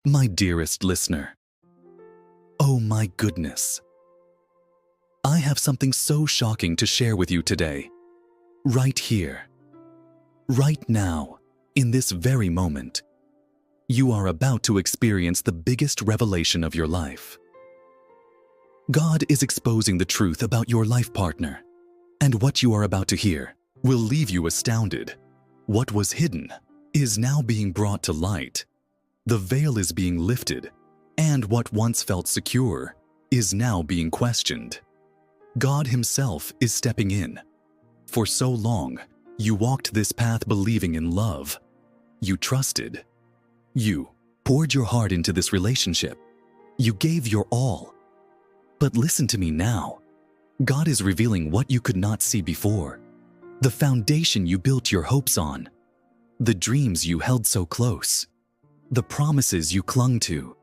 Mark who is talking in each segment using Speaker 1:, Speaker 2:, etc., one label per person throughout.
Speaker 1: My dearest listener, oh my goodness, I have something so shocking to share with you today, right here, right now, in this very moment. You are about to experience the biggest revelation of your life. God is exposing the truth about your life partner, and what you are about to hear will leave you astounded. What was hidden is now being brought to light. The veil is being lifted, and what once felt secure is now being questioned. God Himself is stepping in. For so long, you walked this path believing in love. You trusted. You poured your heart into this relationship. You gave your all. But listen to me now. God is revealing what you could not see before. The foundation you built your hopes on. The dreams you held so close. The promises you clung to.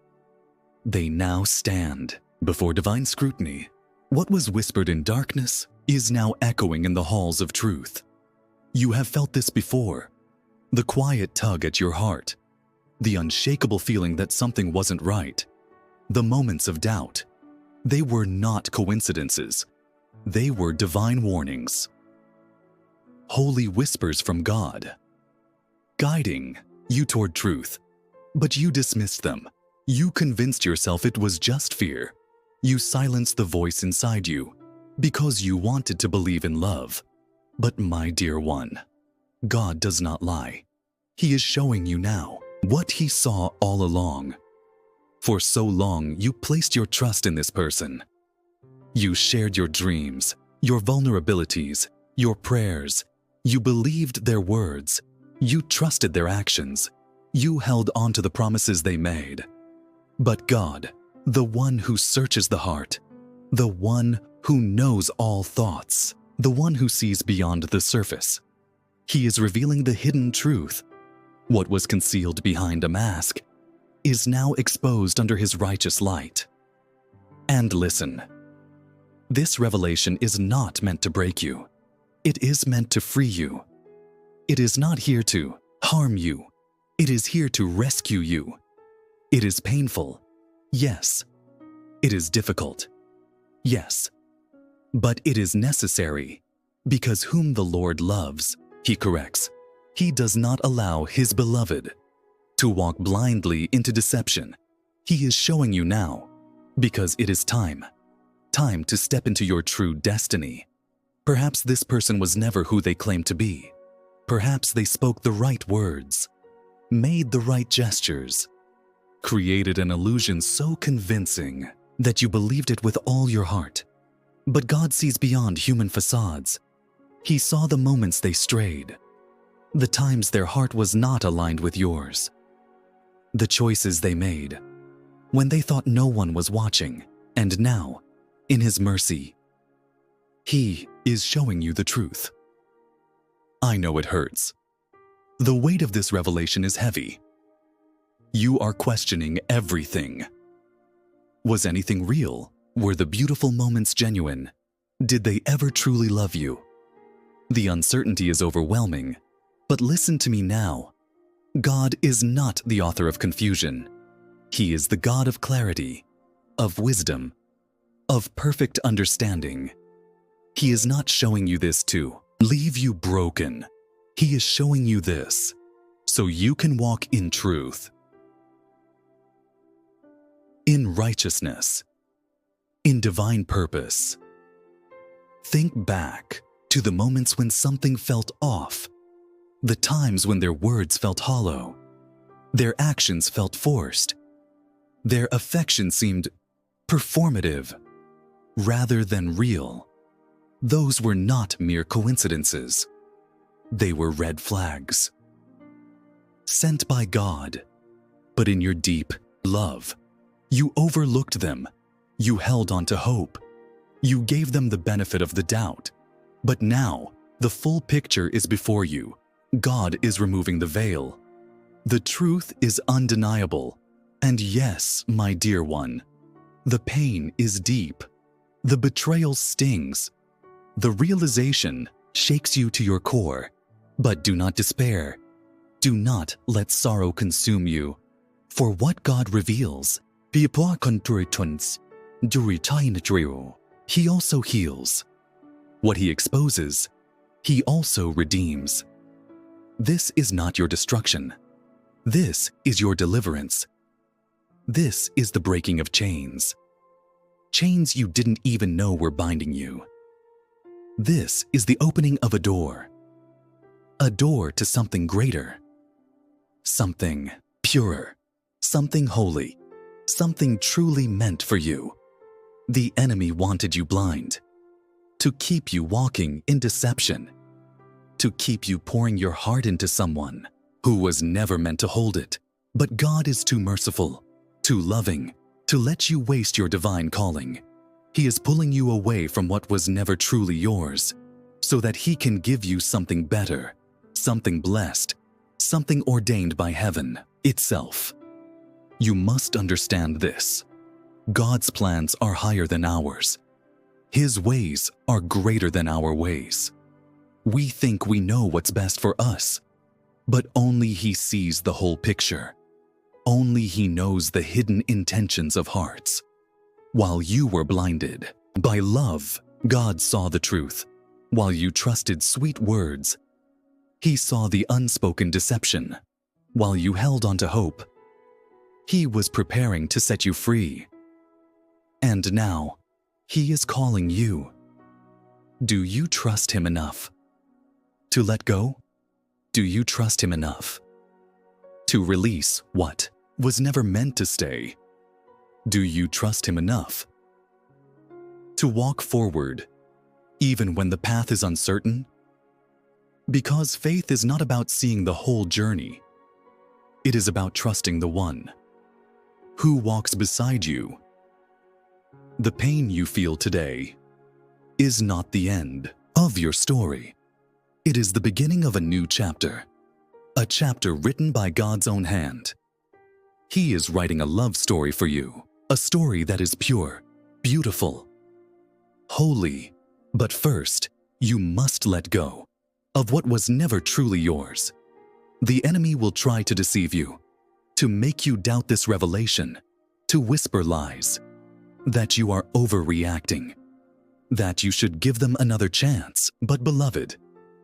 Speaker 1: They now stand before divine scrutiny. What was whispered in darkness is now echoing in the halls of truth. You have felt this before. The quiet tug at your heart. The unshakable feeling that something wasn't right. The moments of doubt. They were not coincidences. They were divine warnings. Holy whispers from God, guiding you toward truth. But you dismissed them. You convinced yourself it was just fear. You silenced the voice inside you because you wanted to believe in love. But my dear one, God does not lie. He is showing you now what He saw all along. For so long, you placed your trust in this person. You shared your dreams, your vulnerabilities, your prayers. You believed their words. You trusted their actions. You held on to the promises they made. But God, the one who searches the heart, the one who knows all thoughts, the one who sees beyond the surface, He is revealing the hidden truth. What was concealed behind a mask is now exposed under His righteous light. And listen, this revelation is not meant to break you. It is meant to free you. It is not here to harm you. It is here to rescue you. It is painful. Yes. It is difficult. Yes. But it is necessary, because whom the Lord loves, He corrects. He does not allow His beloved to walk blindly into deception. He is showing you now, because it is time to step into your true destiny. Perhaps this person was never who they claimed to be. Perhaps they spoke the right words, made the right gestures, created an illusion so convincing that you believed it with all your heart. But God sees beyond human facades. He saw the moments they strayed, the times their heart was not aligned with yours, the choices they made when they thought no one was watching. And now, in His mercy, He is showing you the truth. I know it hurts. The weight of this revelation is heavy. You are questioning everything. Was anything real? Were the beautiful moments genuine? Did they ever truly love you? The uncertainty is overwhelming, but listen to me now. God is not the author of confusion. He is the God of clarity, of wisdom, of perfect understanding. He is not showing you this to leave you broken. He is showing you this so you can walk in truth, in righteousness, in divine purpose. Think back to the moments when something felt off, the times when their words felt hollow, their actions felt forced, their affection seemed performative rather than real. Those were not mere coincidences. They were red flags, sent by God. But in your deep love, you overlooked them. You held on to hope. You gave them the benefit of the doubt. But now, the full picture is before you. God is removing the veil. The truth is undeniable. And yes, my dear one, the pain is deep. The betrayal stings. The realization shakes you to your core. But do not despair. Do not let sorrow consume you. For what God reveals, He also heals. What He exposes, He also redeems. This is not your destruction. This is your deliverance. This is the breaking of chains. Chains you didn't even know were binding you. This is the opening of a door to something greater, something purer, something holy, something truly meant for you. The enemy wanted you blind, to keep you walking in deception, to keep you pouring your heart into someone who was never meant to hold it. But God is too merciful, too loving, to let you waste your divine calling. He is pulling you away from what was never truly yours, so that He can give you something better, something blessed, something ordained by heaven itself. You must understand this. God's plans are higher than ours. His ways are greater than our ways. We think we know what's best for us, but only He sees the whole picture. Only He knows the hidden intentions of hearts. While you were blinded by love, God saw the truth. While you trusted sweet words, He saw the unspoken deception. While you held on to hope, He was preparing to set you free. And now, He is calling you. Do you trust Him enough to let go? Do you trust Him enough to release what was never meant to stay? Do you trust Him enough to walk forward even when the path is uncertain? Because faith is not about seeing the whole journey. It is about trusting the One who walks beside you. The pain you feel today is not the end of your story. It is the beginning of a new chapter, a chapter written by God's own hand. He is writing a love story for you, a story that is pure, beautiful, holy. But first, you must let go of what was never truly yours. The enemy will try to deceive you, to make you doubt this revelation, to whisper lies, that you are overreacting, that you should give them another chance. But beloved,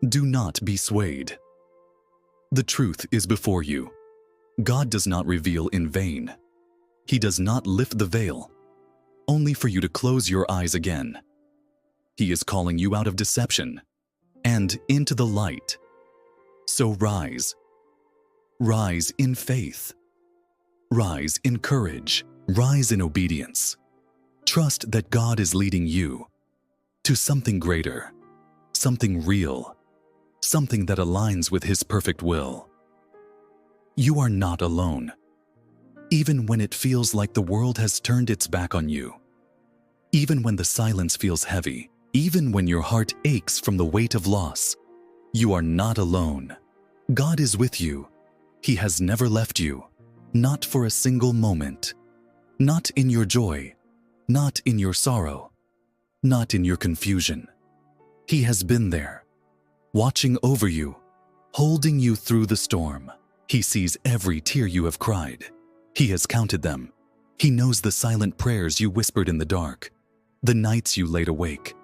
Speaker 1: do not be swayed. The truth is before you. God does not reveal in vain. He does not lift the veil, only for you to close your eyes again. He is calling you out of deception and into the light. So rise. Rise in faith. Rise in courage. Rise in obedience. Trust that God is leading you to something greater, something real, something that aligns with His perfect will. You are not alone, even when it feels like the world has turned its back on you, even when the silence feels heavy, even when your heart aches from the weight of loss. You are not alone. God is with you. He has never left you, not for a single moment, not in your joy, not in your sorrow, not in your confusion. He has been there, watching over you, holding you through the storm. He sees every tear you have cried. He has counted them. He knows the silent prayers you whispered in the dark, the nights you laid awake,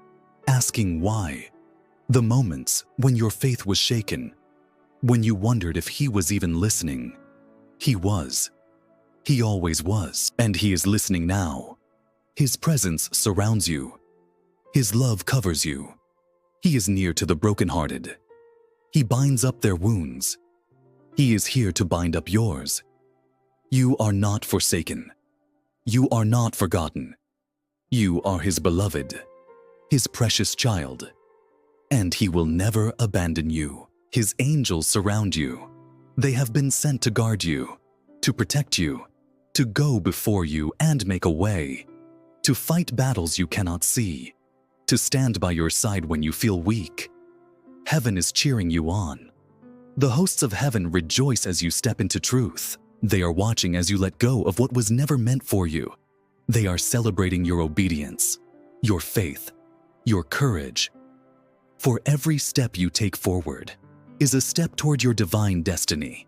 Speaker 1: asking why, the moments when your faith was shaken, when you wondered if He was even listening. He was. He always was, and He is listening now. His presence surrounds you. His love covers you. He is near to the brokenhearted. He binds up their wounds. He is here to bind up yours. You are not forsaken. You are not forgotten. You are His beloved, His precious child, and He will never abandon you. His angels surround you. They have been sent to guard you, to protect you, to go before you and make a way, to fight battles you cannot see, to stand by your side when you feel weak. Heaven is cheering you on. The hosts of heaven rejoice as you step into truth. They are watching as you let go of what was never meant for you. They are celebrating your obedience, your faith, your courage. For every step you take forward is a step toward your divine destiny.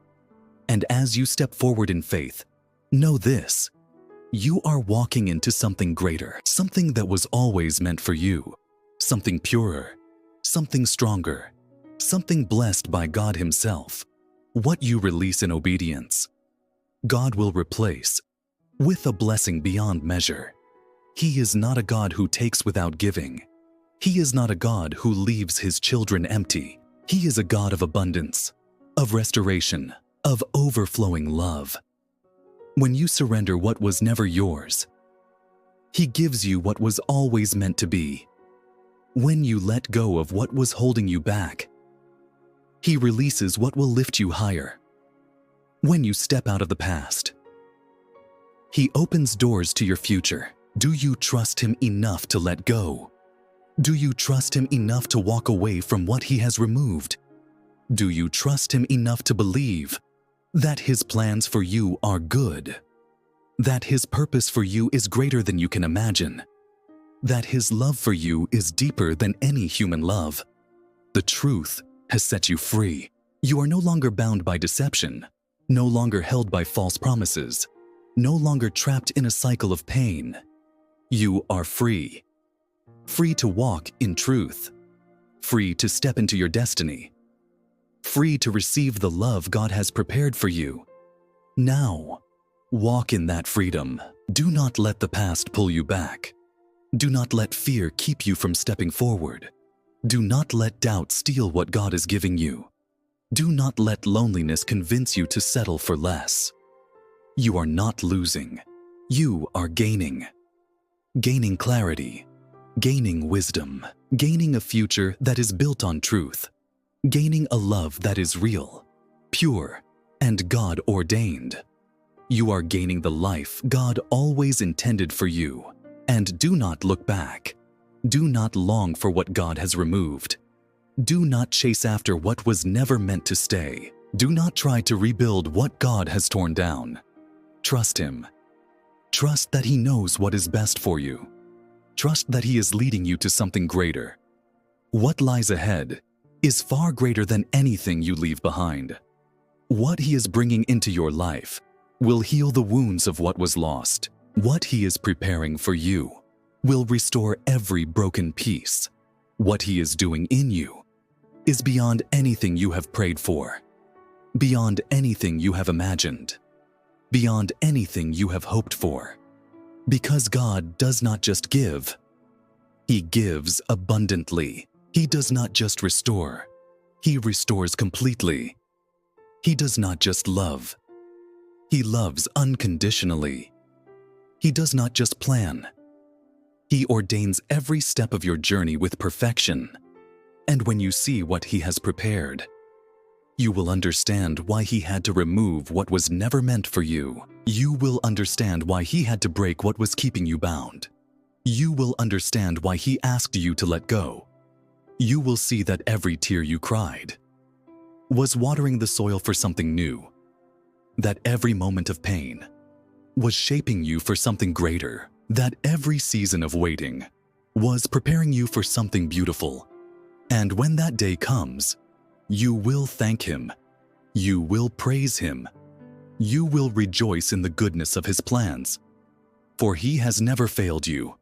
Speaker 1: And as you step forward in faith, Know this: you are walking into something greater, something that was always meant for you, something purer, something stronger, something blessed by God Himself. What you release in obedience, God will replace with a blessing beyond measure. He is not a God who takes without giving. He is not a God who leaves His children empty. He is a God of abundance, of restoration, of overflowing love. When you surrender what was never yours, He gives you what was always meant to be. When you let go of what was holding you back, He releases what will lift you higher. When you step out of the past, He opens doors to your future. Do you trust Him enough to let go? Do you trust Him enough to walk away from what He has removed? Do you trust Him enough to believe that His plans for you are good? That His purpose for you is greater than you can imagine? That His love for you is deeper than any human love? The truth has set you free. You are no longer bound by deception, no longer held by false promises, no longer trapped in a cycle of pain. You are free. Free to walk in truth. Free to step into your destiny. Free to receive the love God has prepared for you. Now, walk in that freedom. Do not let the past pull you back. Do not let fear keep you from stepping forward. Do not let doubt steal what God is giving you. Do not let loneliness convince you to settle for less. You are not losing. You are gaining. Gaining clarity. Gaining wisdom. Gaining a future that is built on truth. Gaining a love that is real, pure, and God-ordained. You are gaining the life God always intended for you. And do not look back. Do not long for what God has removed. Do not chase after what was never meant to stay. Do not try to rebuild what God has torn down. Trust Him. Trust that He knows what is best for you. Trust that He is leading you to something greater. What lies ahead is far greater than anything you leave behind. What He is bringing into your life will heal the wounds of what was lost. What He is preparing for you will restore every broken piece. What He is doing in you is beyond anything you have prayed for, beyond anything you have imagined, beyond anything you have hoped for. Because God does not just give, He gives abundantly. He does not just restore, He restores completely. He does not just love, He loves unconditionally. He does not just plan, He ordains every step of your journey with perfection. And when you see what He has prepared, you will understand why He had to remove what was never meant for you. You will understand why He had to break what was keeping you bound. You will understand why He asked you to let go. You will see that every tear you cried was watering the soil for something new. That every moment of pain was shaping you for something greater. That every season of waiting was preparing you for something beautiful. And when that day comes, you will thank Him. You will praise Him. You will rejoice in the goodness of His plans. For He has never failed you.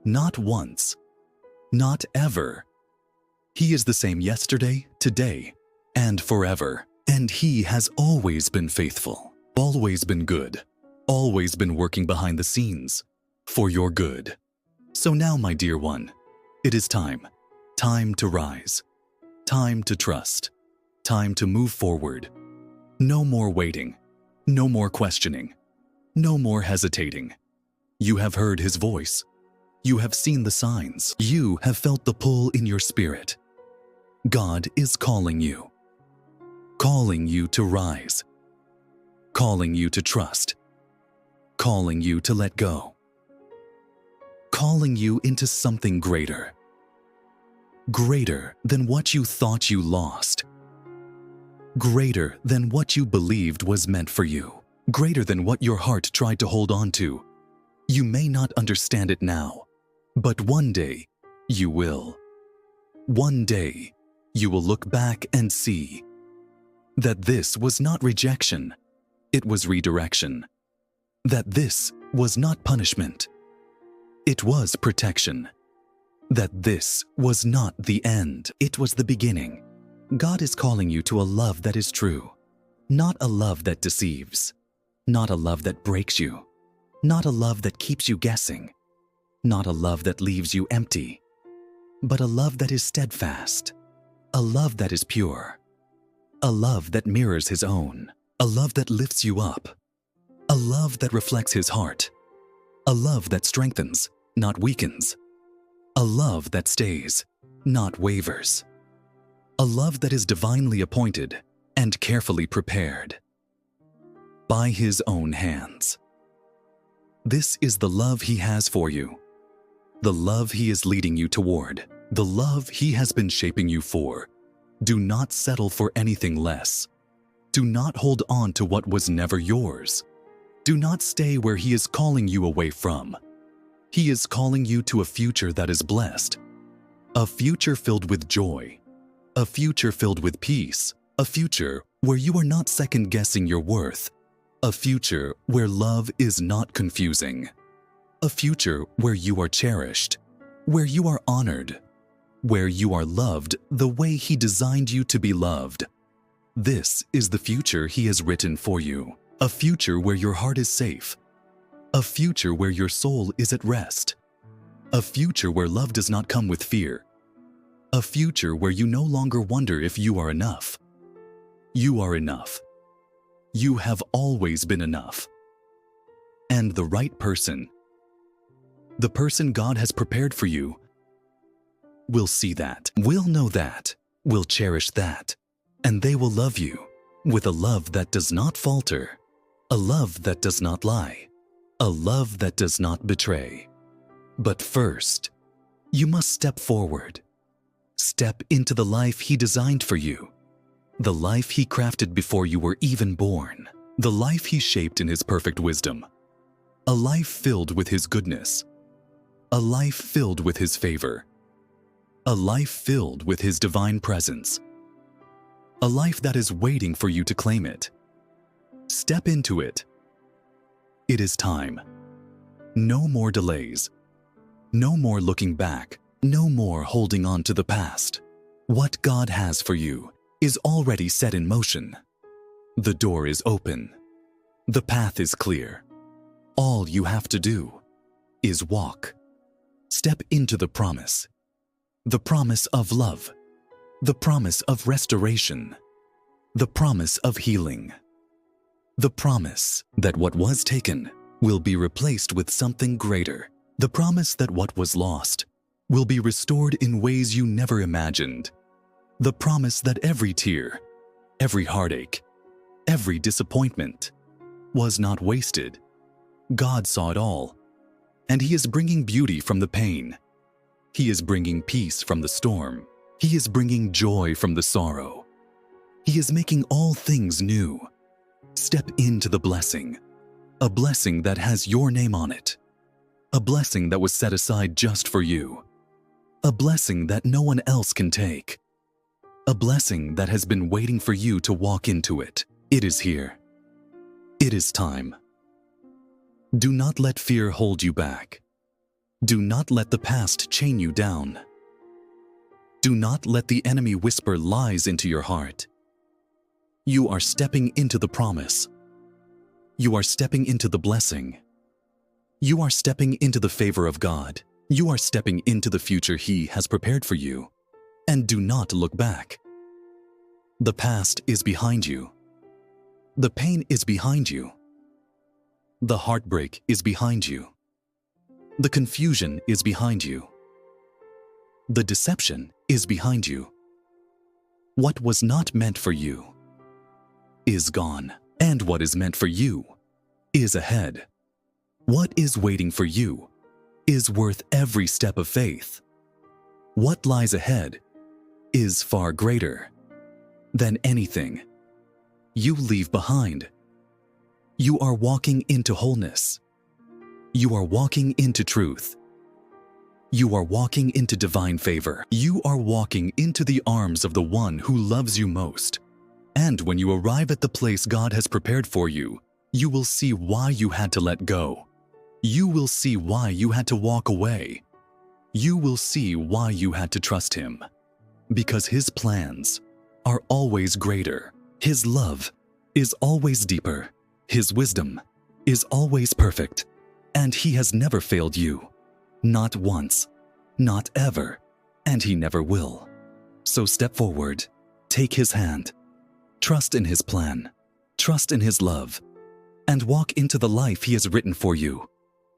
Speaker 1: Not once. Not ever. He is the same yesterday, today, and forever. And He has always been faithful, always been good, always been working behind the scenes for your good. So now, my dear one, it is time. Time to rise. Time to trust. Time to move forward. No more waiting. No more questioning. No more hesitating. You have heard His voice. You have seen the signs. You have felt the pull in your spirit. God is calling you. Calling you to rise. Calling you to trust. Calling you to let go. Calling you into something greater. Greater than what you thought you lost. Greater than what you believed was meant for you. Greater than what your heart tried to hold on to. You may not understand it now, but one day you will. One day you will look back and see that this was not rejection, it was redirection. That this was not punishment. It was protection. That this was not the end. It was the beginning. God is calling you to a love that is true, not a love that deceives, not a love that breaks you, not a love that keeps you guessing, not a love that leaves you empty, but a love that is steadfast, a love that is pure, a love that mirrors His own, a love that lifts you up, a love that reflects His heart, a love that strengthens, not weakens, a love that stays, not wavers, a love that is divinely appointed and carefully prepared by His own hands. This is the love He has for you, the love He is leading you toward, the love He has been shaping you for. Do not settle for anything less. Do not hold on to what was never yours. Do not stay where He is calling you away from. He is calling you to a future that is blessed, a future filled with joy, a future filled with peace, a future where you are not second-guessing your worth, a future where love is not confusing, a future where you are cherished, where you are honored, where you are loved the way He designed you to be loved. This is the future He has written for you, a future where your heart is safe, a future where your soul is at rest, a future where love does not come with fear, a future where you no longer wonder if you are enough. You are enough. You have always been enough. And the right person, the person God has prepared for you, will see that, will know that, will cherish that, and they will love you with a love that does not falter, a love that does not lie, a love that does not betray. But first, you must step forward. Step into the life He designed for you, the life He crafted before you were even born, the life He shaped in His perfect wisdom, a life filled with His goodness, a life filled with His favor, a life filled with His divine presence, a life that is waiting for you to claim it. Step into it. It is time. No more delays. No more looking back. No more holding on to the past. What God has for you is already set in motion. The door is open. The path is clear. All you have to do is walk. Step into the promise of love, the promise of restoration, the promise of healing, the promise that what was taken will be replaced with something greater, the promise that what was lost will be restored in ways you never imagined, the promise that every tear, every heartache, every disappointment was not wasted. God saw it all, and He is bringing beauty from the pain. He is bringing peace from the storm. He is bringing joy from the sorrow. He is making all things new. Step into the blessing, a blessing that has your name on it, a blessing that was set aside just for you, a blessing that no one else can take, a blessing that has been waiting for you to walk into it. It is here. It is time. Do not let fear hold you back. Do not let the past chain you down. Do not let the enemy whisper lies into your heart. You are stepping into the promise. You are stepping into the blessing. You are stepping into the favor of God. You are stepping into the future He has prepared for you. And do not look back. The past is behind you. The pain is behind you. The heartbreak is behind you. The confusion is behind you. The deception is behind you. What was not meant for you is gone, and what is meant for you is ahead. What is waiting for you is worth every step of faith. What lies ahead is far greater than anything you leave behind. You are walking into wholeness. You are walking into truth. You are walking into divine favor. You are walking into the arms of the one who loves you most. And when you arrive at the place God has prepared for you, You will see why you had to let go. You will see why you had to walk away. You will see why you had to trust Him. Because His plans are always greater. His love is always deeper. His wisdom is always perfect. And He has never failed you. Not once. Not ever. And He never will. So step forward. Take His hand. Trust in His plan. Trust in His love. And walk into the life He has written for you.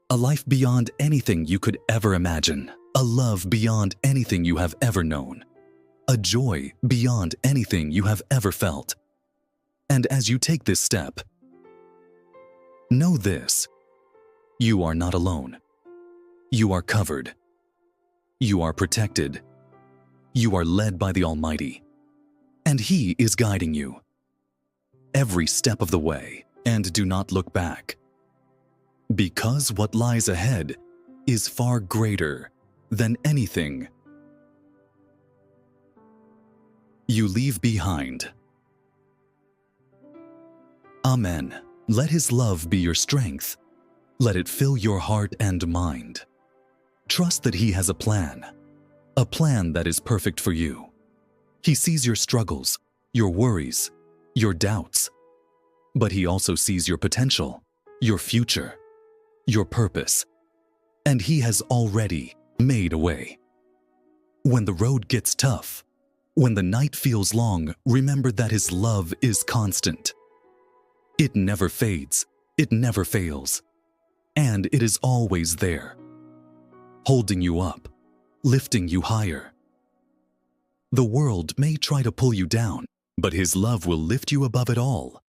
Speaker 1: A life beyond anything you could ever imagine. A love beyond anything you have ever known. A joy beyond anything you have ever felt. And as you take this step, know this: you are not alone. You are covered. You are protected. You are led by the Almighty. And He is guiding you every step of the way. And do not look back. Because what lies ahead is far greater than anything you leave behind. Amen. Let His love be your strength. Let it fill your heart and mind. Trust that He has a plan that is perfect for you. He sees your struggles, your worries, your doubts, but He also sees your potential, your future, your purpose, and He has already made a way. When the road gets tough, when the night feels long, remember that His love is constant. It never fades, it never fails, and it is always there, holding you up, lifting you higher. The world may try to pull you down, but His love will lift you above it all.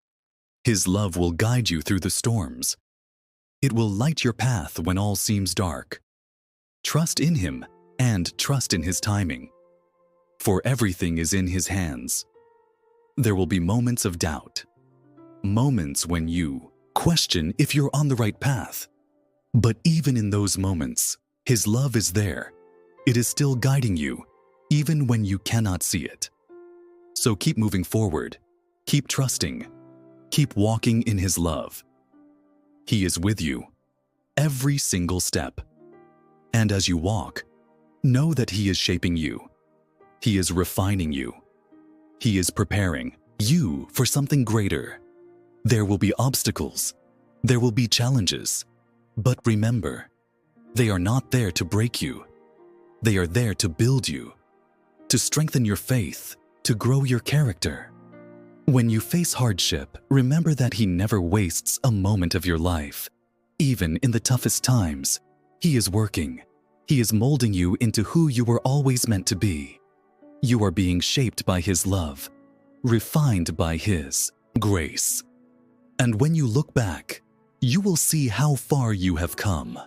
Speaker 1: His love will guide you through the storms. It will light your path when all seems dark. Trust in Him and trust in His timing, for everything is in His hands. There will be moments of doubt, moments when you question if you're on the right path. But even in those moments, His love is there. It is still guiding you, even when you cannot see it. So keep moving forward, keep trusting, keep walking in His love. He is with you every single step. And as you walk, know that He is shaping you. He is refining you. He is preparing you for something greater. There will be obstacles. There will be challenges. But remember, they are not there to break you. They are there to build you, to strengthen your faith, to grow your character. When you face hardship, remember that He never wastes a moment of your life. Even in the toughest times, He is working. He is molding you into who you were always meant to be. You are being shaped by His love, refined by His grace. And when you look back, you will see how far you have come,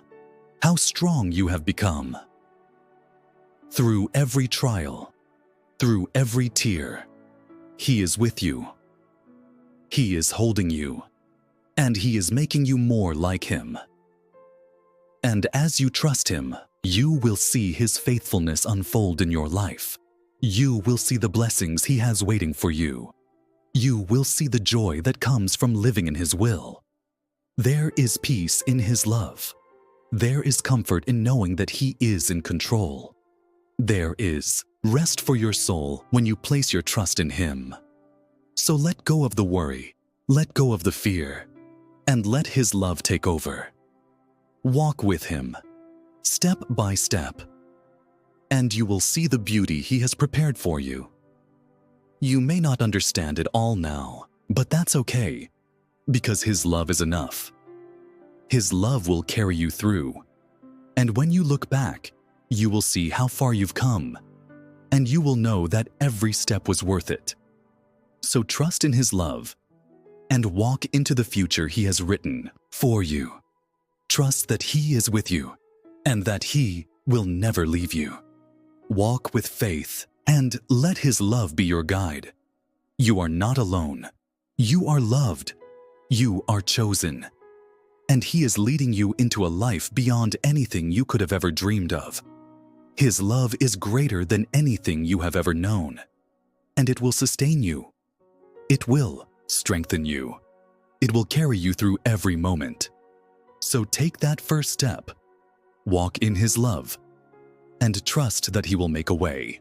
Speaker 1: how strong you have become. Through every trial, through every tear, He is with you. He is holding you, and He is making you more like Him. And as you trust Him, you will see His faithfulness unfold in your life. You will see the blessings He has waiting for you. You will see the joy that comes from living in His will. There is peace in His love. There is comfort in knowing that He is in control. There is rest for your soul when you place your trust in Him. So let go of the worry, let go of the fear, and let His love take over. Walk with Him, step by step, and you will see the beauty He has prepared for you. You may not understand it all now, but that's okay, because His love is enough. His love will carry you through, and when you look back, you will see how far you've come, and you will know that every step was worth it. So trust in His love and walk into the future He has written for you. Trust that He is with you and that He will never leave you. Walk with faith and let His love be your guide. You are not alone. You are loved. You are chosen. And He is leading you into a life beyond anything you could have ever dreamed of. His love is greater than anything you have ever known, and it will sustain you. It will strengthen you. It will carry you through every moment. So take that first step. Walk in His love and trust that He will make a way.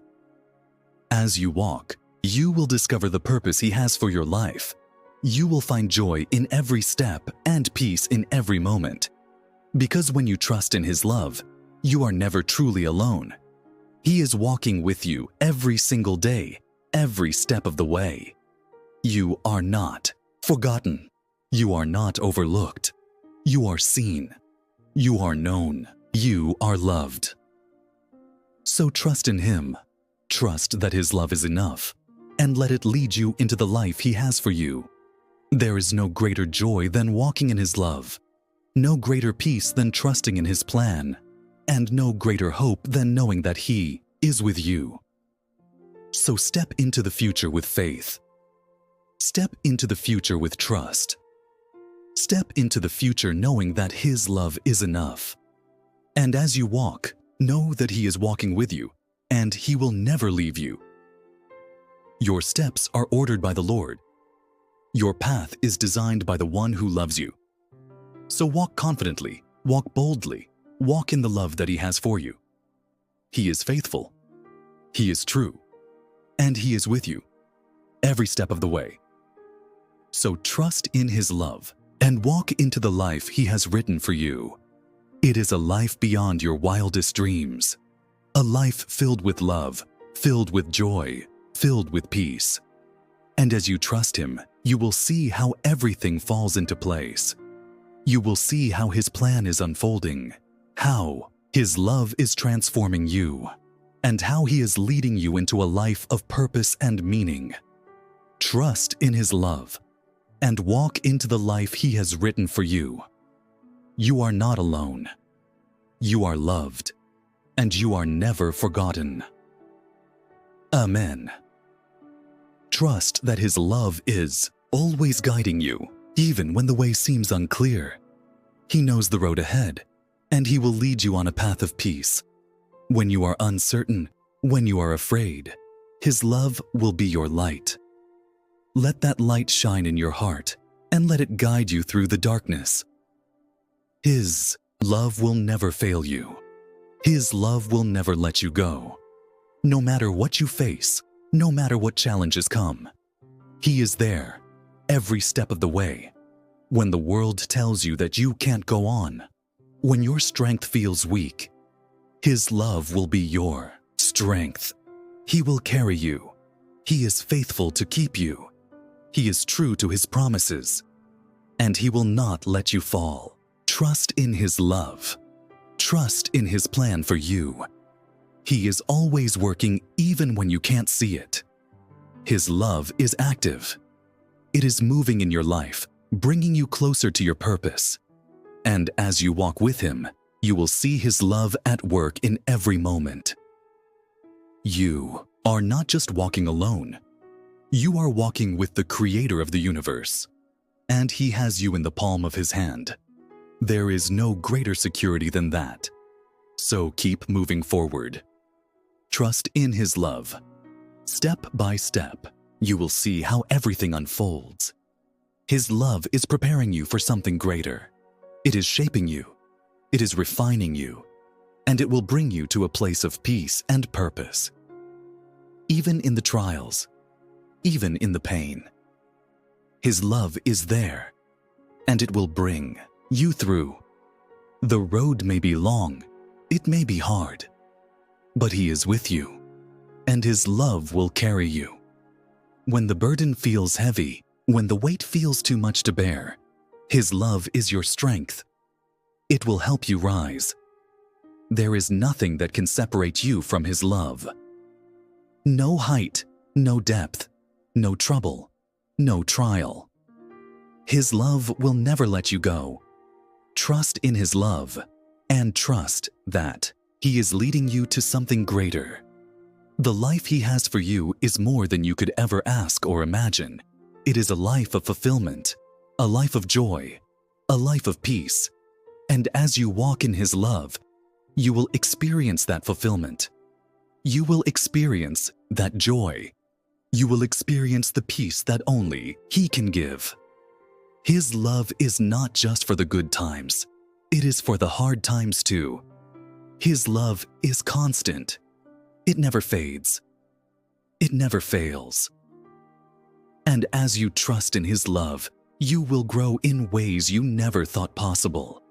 Speaker 1: As you walk, you will discover the purpose He has for your life. You will find joy in every step and peace in every moment. Because when you trust in His love, you are never truly alone. He is walking with you every single day, every step of the way. You are not forgotten. You are not overlooked. You are seen. You are known. You are loved. So trust in Him. Trust that His love is enough, and let it lead you into the life He has for you. There is no greater joy than walking in His love, no greater peace than trusting in His plan, and no greater hope than knowing that He is with you. So step into the future with faith. Step into the future with trust. Step into the future knowing that His love is enough. And as you walk, know that He is walking with you, and He will never leave you. Your steps are ordered by the Lord. Your path is designed by the One who loves you. So walk confidently, walk boldly, walk in the love that He has for you. He is faithful. He is true. And He is with you every step of the way. So trust in His love and walk into the life He has written for you. It is a life beyond your wildest dreams. A life filled with love, filled with joy, filled with peace. And as you trust Him, you will see how everything falls into place. You will see how His plan is unfolding, how His love is transforming you, and how He is leading you into a life of purpose and meaning. Trust in His love and walk into the life He has written for you. You are not alone. You are loved, and you are never forgotten. Amen. Trust that His love is always guiding you, even when the way seems unclear. He knows the road ahead, and He will lead you on a path of peace. When you are uncertain, when you are afraid, His love will be your light. Let that light shine in your heart, and let it guide you through the darkness. His love will never fail you. His love will never let you go. No matter what you face, no matter what challenges come, He is there every step of the way. When the world tells you that you can't go on, when your strength feels weak, His love will be your strength. He will carry you. He is faithful to keep you. He is true to His promises, and He will not let you fall. Trust in His love. Trust in His plan for you. He is always working even when you can't see it. His love is active. It is moving in your life, bringing you closer to your purpose. And as you walk with Him, you will see His love at work in every moment. You are not just walking alone. You are walking with the Creator of the universe, and He has you in the palm of His hand. There is no greater security than that. So keep moving forward. Trust in His love. Step by step, you will see how everything unfolds. His love is preparing you for something greater. It is shaping you. It is refining you. And it will bring you to a place of peace and purpose. Even in the trials, even in the pain, His love is there, and it will bring you through. The road may be long, it may be hard, but He is with you, and His love will carry you. When the burden feels heavy, when the weight feels too much to bear, His love is your strength. It will help you rise. There is nothing that can separate you from His love. No height, no depth, no trouble, no trial. His love will never let you go. Trust in His love, and trust that He is leading you to something greater. The life He has for you is more than you could ever ask or imagine. It is a life of fulfillment, a life of joy, a life of peace. And as you walk in His love, you will experience that fulfillment. You will experience that joy. You will experience the peace that only He can give. His love is not just for the good times. It is for the hard times too. His love is constant. It never fades. It never fails. And as you trust in His love, you will grow in ways you never thought possible.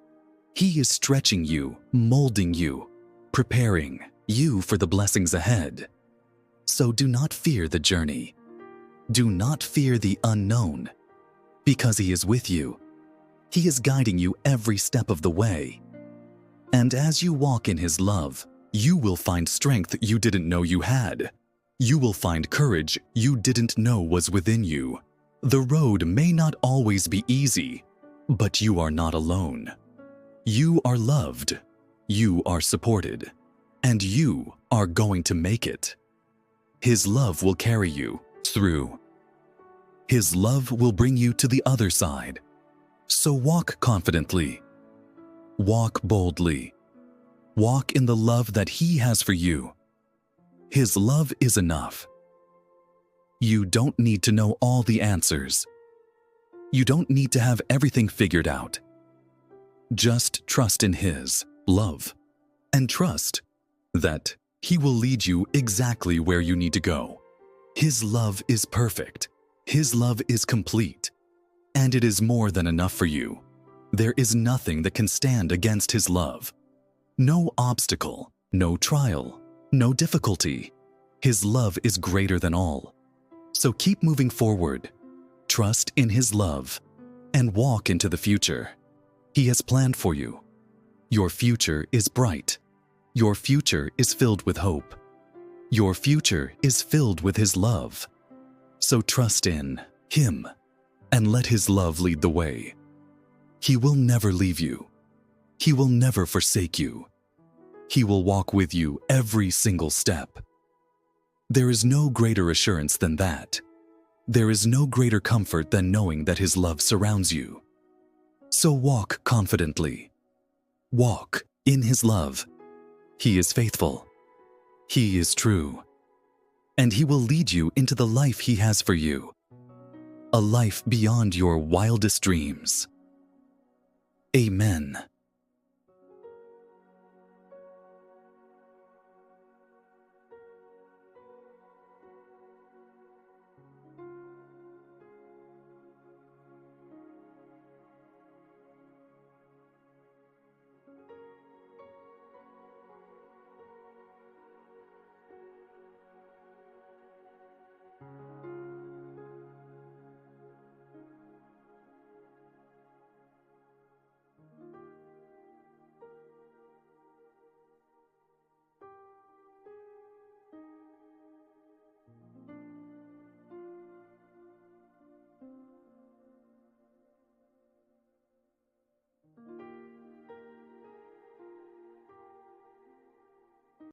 Speaker 1: He is stretching you, molding you, preparing you for the blessings ahead. So do not fear the journey. Do not fear the unknown, because He is with you. He is guiding you every step of the way. And as you walk in His love, you will find strength you didn't know you had. You will find courage you didn't know was within you. The road may not always be easy, but you are not alone. You are loved, you are supported, and you are going to make it. His love will carry you through. His love will bring you to the other side. So walk confidently. Walk boldly. Walk in the love that He has for you. His love is enough. You don't need to know all the answers. You don't need to have everything figured out. Just trust in His love and trust that He will lead you exactly where you need to go. His love is perfect. His love is complete, and it is more than enough for you. There is nothing that can stand against His love. No obstacle, no trial, no difficulty. His love is greater than all. So keep moving forward. Trust in His love and walk into the future He has planned for you. Your future is bright. Your future is filled with hope. Your future is filled with His love. So trust in Him and let His love lead the way. He will never leave you. He will never forsake you. He will walk with you every single step. There is no greater assurance than that. There is no greater comfort than knowing that His love surrounds you. So walk confidently. Walk in His love. He is faithful. He is true. And He will lead you into the life He has for you. A life beyond your wildest dreams. Amen.